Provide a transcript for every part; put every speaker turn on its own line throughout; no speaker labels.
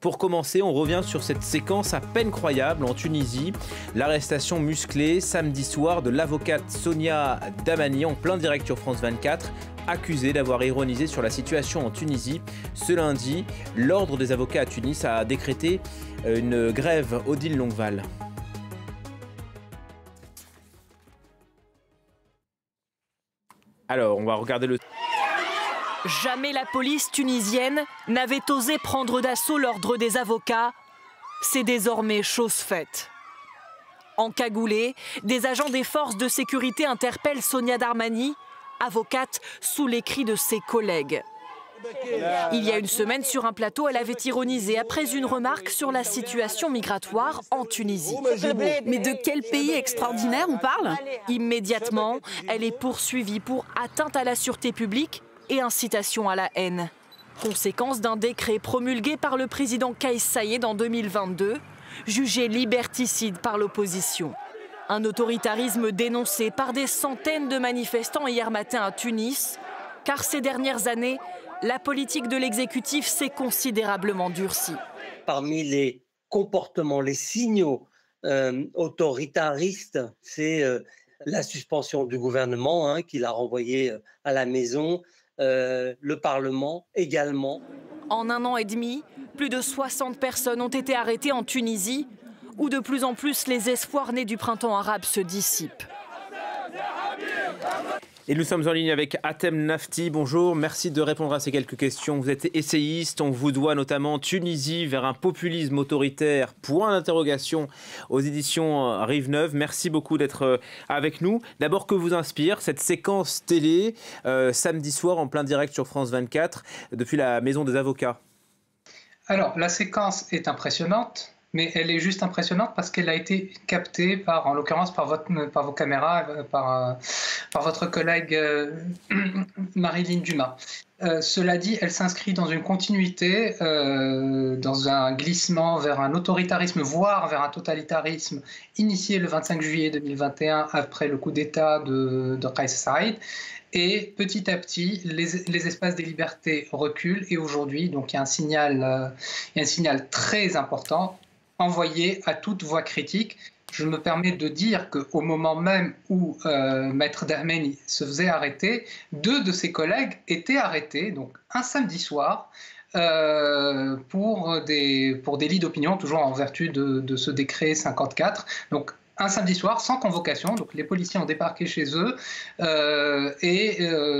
Pour commencer, on revient sur cette séquence à peine croyable en Tunisie. L'arrestation musclée samedi soir de l'avocate Sonia Damani en plein direct sur France 24, accusée d'avoir ironisé sur la situation en Tunisie. Ce lundi, l'Ordre des avocats à Tunis a décrété une grève. Odile Longueval. Alors, on va regarder le...
Jamais la police tunisienne n'avait osé prendre d'assaut l'Ordre des avocats. C'est désormais chose faite. Encagoulés, des agents des forces de sécurité interpellent Sonia Damani, avocate, sous les cris de ses collègues. Il y a une semaine, sur un plateau, elle avait ironisé après une remarque sur la situation migratoire en Tunisie.
Mais de quel pays extraordinaire on parle?
Immédiatement, elle est poursuivie pour atteinte à la sûreté publique et incitation à la haine. Conséquence d'un décret promulgué par le président Kais Saied en 2022, jugé liberticide par l'opposition. Un autoritarisme dénoncé par des centaines de manifestants hier matin à Tunis, car ces dernières années, la politique de l'exécutif s'est considérablement durcie.
Parmi les comportements, les signaux autoritaristes, c'est la suspension du gouvernement qui l'a renvoyé à la maison, le Parlement également.
En 1 an et demi, plus de 60 personnes ont été arrêtées en Tunisie, où de plus en plus les espoirs nés du printemps arabe se dissipent.
Et nous sommes en ligne avec Hatem Nafti. Bonjour, merci de répondre à ces quelques questions. Vous êtes essayiste, on vous doit notamment Tunisie vers un populisme autoritaire, point d'interrogation aux éditions Rive Neuve. Merci beaucoup d'être avec nous. D'abord, que vous inspire cette séquence télé samedi soir en plein direct sur France 24 depuis la Maison des avocats?
Alors, la séquence est impressionnante. Mais elle est juste impressionnante parce qu'elle a été captée, en l'occurrence par vos caméras, par votre collègue Marilyn Dumas. Cela dit, elle s'inscrit dans une continuité, dans un glissement vers un autoritarisme, voire vers un totalitarisme initié le 25 juillet 2021 après le coup d'État de Kais Saied. Et petit à petit, les espaces des libertés reculent. Et aujourd'hui, donc, il y a un signal très important envoyé à toute voix critique. Je me permets de dire qu'au moment même où Maître Damani se faisait arrêter, 2 de ses collègues étaient arrêtés, donc un samedi soir, pour délit d'opinion, toujours en vertu de ce décret 54. Donc, un samedi soir, sans convocation, donc les policiers ont débarqué chez eux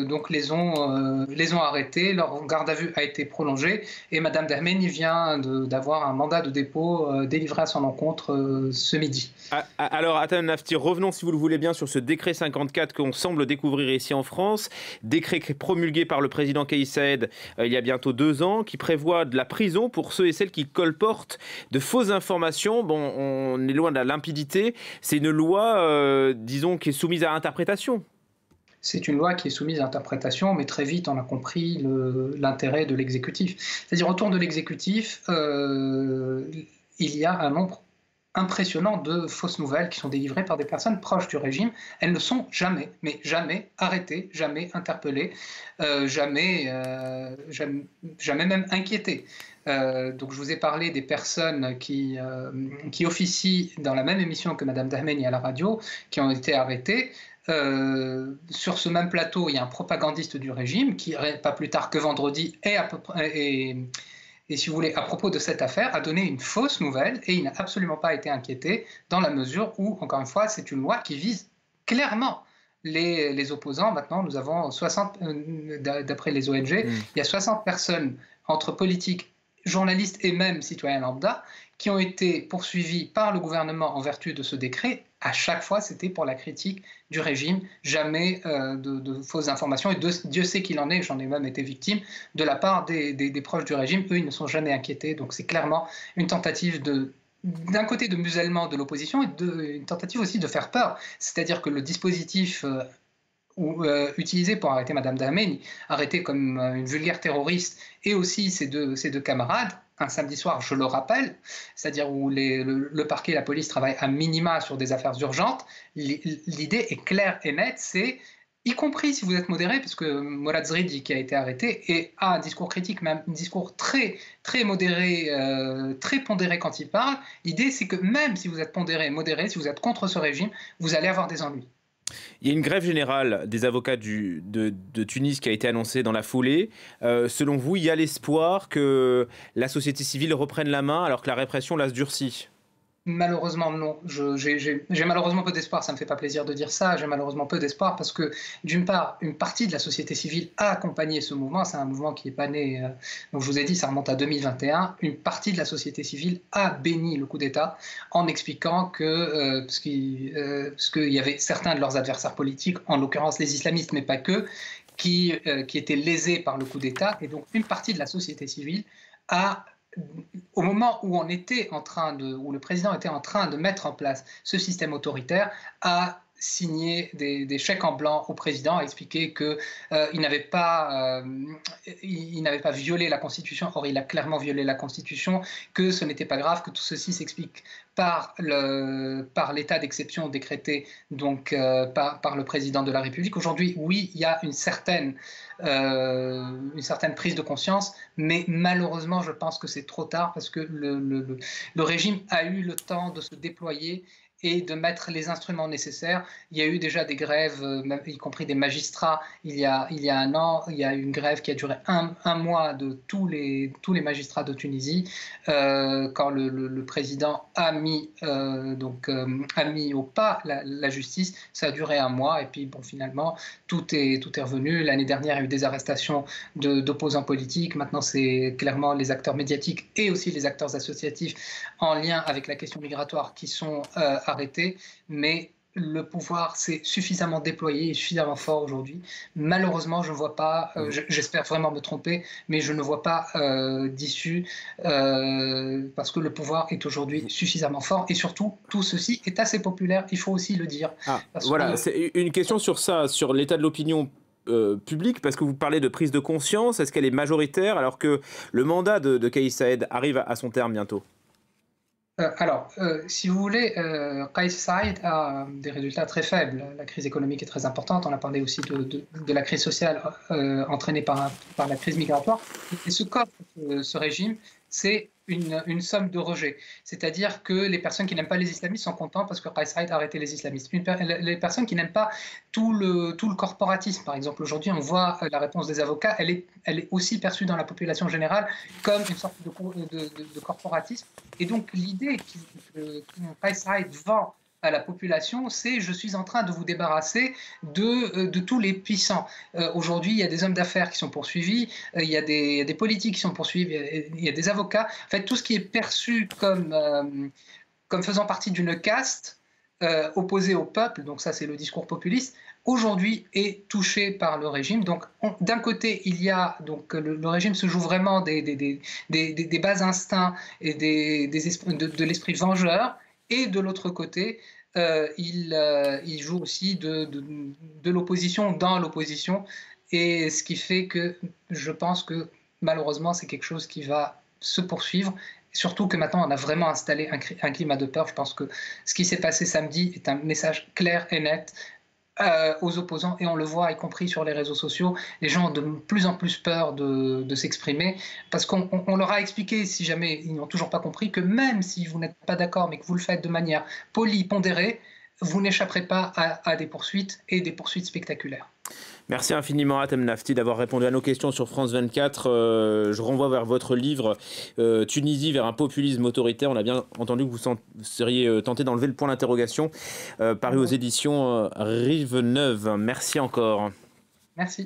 donc les ont arrêtés. Leur garde à vue a été prolongée et Madame Damani vient d'avoir un mandat de dépôt délivré à son encontre ce midi.
Alors, Hatem Nafti, revenons si vous le voulez bien sur ce décret 54 qu'on semble découvrir ici en France. Décret promulgué par le président Kais Saied il y a bientôt 2 ans, qui prévoit de la prison pour ceux et celles qui colportent de fausses informations. Bon, on est loin de la limpidité. C'est une loi, disons, qui est soumise à interprétation.
C'est une loi qui est soumise à interprétation, mais très vite on a compris l'intérêt de l'exécutif. C'est-à-dire autour de l'exécutif, il y a un nombre impressionnant de fausses nouvelles qui sont délivrées par des personnes proches du régime. Elles ne sont jamais, mais jamais arrêtées, jamais interpellées, jamais même inquiétées. Donc je vous ai parlé des personnes qui officient dans la même émission que Madame Damani à la radio, qui ont été arrêtées. Sur ce même plateau, il y a un propagandiste du régime qui, pas plus tard que vendredi, et si vous voulez, à propos de cette affaire, a donné une fausse nouvelle et il n'a absolument pas été inquiété dans la mesure où, encore une fois, c'est une loi qui vise clairement les opposants. Maintenant, nous avons 60, d'après les ONG, il y a 60 personnes entre politiques, journalistes et même citoyens lambda qui ont été poursuivis par le gouvernement en vertu de ce décret. À chaque fois, c'était pour la critique du régime, jamais de fausses informations. Et Dieu sait qu'il en est, j'en ai même été victime, de la part des proches du régime. Eux, ils ne sont jamais inquiétés. Donc c'est clairement une tentative d'un côté de musellement de l'opposition et une tentative aussi de faire peur. C'est-à-dire que le dispositif utilisé pour arrêter Madame Damani, arrêtée comme une vulgaire terroriste, et aussi ses deux camarades, un samedi soir, je le rappelle, c'est-à-dire où le parquet et la police travaillent à minima sur des affaires urgentes. L'idée est claire et nette, c'est y compris si vous êtes modéré, parce que Morad Zridi, qui a été arrêté, a un discours critique, même un discours très, très modéré, très pondéré quand il parle. L'idée, c'est que même si vous êtes pondéré et modéré, si vous êtes contre ce régime, vous allez avoir des ennuis.
Il y a une grève générale des avocats de Tunis qui a été annoncée dans la foulée. Selon vous, il y a l'espoir que la société civile reprenne la main alors que la répression là se durcit?
Malheureusement, non. J'ai malheureusement peu d'espoir. Ça ne me fait pas plaisir de dire ça. J'ai malheureusement peu d'espoir parce que, d'une part, une partie de la société civile a accompagné ce mouvement. C'est un mouvement qui n'est pas né, donc je vous ai dit, ça remonte à 2021. Une partie de la société civile a béni le coup d'État en expliquant que, parce qu'il y avait certains de leurs adversaires politiques, en l'occurrence les islamistes, mais pas que, qui étaient lésés par le coup d'État. Et donc, une partie de la société civile a, au moment où où le président était en train de mettre en place ce système autoritaire, a signé des chèques en blanc au président, a expliqué qu'il n'avait pas violé la Constitution. Or, il a clairement violé la Constitution, que ce n'était pas grave, que tout ceci s'explique par l'état d'exception décrété donc, par le président de la République. Aujourd'hui, oui, il y a une certaine prise de conscience, mais malheureusement, je pense que c'est trop tard parce que le régime a eu le temps de se déployer et de mettre les instruments nécessaires. Il y a eu déjà des grèves, y compris des magistrats, il y a un an. Il y a eu une grève qui a duré un mois de tous les magistrats de Tunisie, quand le président a mis au pas la justice. Ça a duré un mois, et puis bon, finalement, tout est revenu. L'année dernière, il y a eu des arrestations d'opposants politiques. Maintenant, c'est clairement les acteurs médiatiques et aussi les acteurs associatifs en lien avec la question migratoire qui sont arrêtés, mais le pouvoir s'est suffisamment déployé et suffisamment fort aujourd'hui. Malheureusement, je ne vois pas, j'espère vraiment me tromper, mais je ne vois pas d'issue parce que le pouvoir est aujourd'hui suffisamment fort et surtout, tout ceci est assez populaire, il faut aussi le dire.
Voilà, c'est une question sur ça, sur l'état de l'opinion publique, parce que vous parlez de prise de conscience. Est-ce qu'elle est majoritaire alors que le mandat de Kais Saïed arrive à son terme bientôt?
Si vous voulez, Kais Saïed a des résultats très faibles. La crise économique est très importante. On a parlé aussi de la crise sociale entraînée par la crise migratoire. Et ce qu'offre ce régime, c'est une somme de rejet. C'est-à-dire que les personnes qui n'aiment pas les islamistes sont contentes parce que Kais Saïed a arrêté les islamistes. Les personnes qui n'aiment pas tout le corporatisme, par exemple, aujourd'hui, on voit la réponse des avocats, elle est aussi perçue dans la population générale comme une sorte de corporatisme. Et donc, l'idée que Kais Saïed vend à la population, c'est: je suis en train de vous débarrasser de tous les puissants. Aujourd'hui, il y a des hommes d'affaires qui sont poursuivis, il y a des politiques qui sont poursuivis, il y a des avocats. En fait, tout ce qui est perçu comme faisant partie d'une caste opposée au peuple, donc ça c'est le discours populiste, aujourd'hui est touché par le régime. Donc d'un côté, il y a donc le régime se joue vraiment des bas instincts et de l'esprit vengeur. Et de l'autre côté, il joue aussi de l'opposition dans l'opposition. Et ce qui fait que je pense que malheureusement, c'est quelque chose qui va se poursuivre. Surtout que maintenant, on a vraiment installé un climat de peur. Je pense que ce qui s'est passé samedi est un message clair et net aux opposants, et on le voit y compris sur les réseaux sociaux. Les gens ont de plus en plus peur de s'exprimer parce qu'on leur a expliqué, si jamais ils n'ont toujours pas compris, que même si vous n'êtes pas d'accord mais que vous le faites de manière polie, pondérée, vous n'échapperez pas à des poursuites, et des poursuites spectaculaires.
Merci infiniment Hatem Nafti d'avoir répondu à nos questions sur France 24. Je renvoie vers votre livre Tunisie vers un populisme autoritaire. On a bien entendu que vous seriez tenté d'enlever le point d'interrogation, paru aux éditions Rive Neuve. Merci encore.
Merci.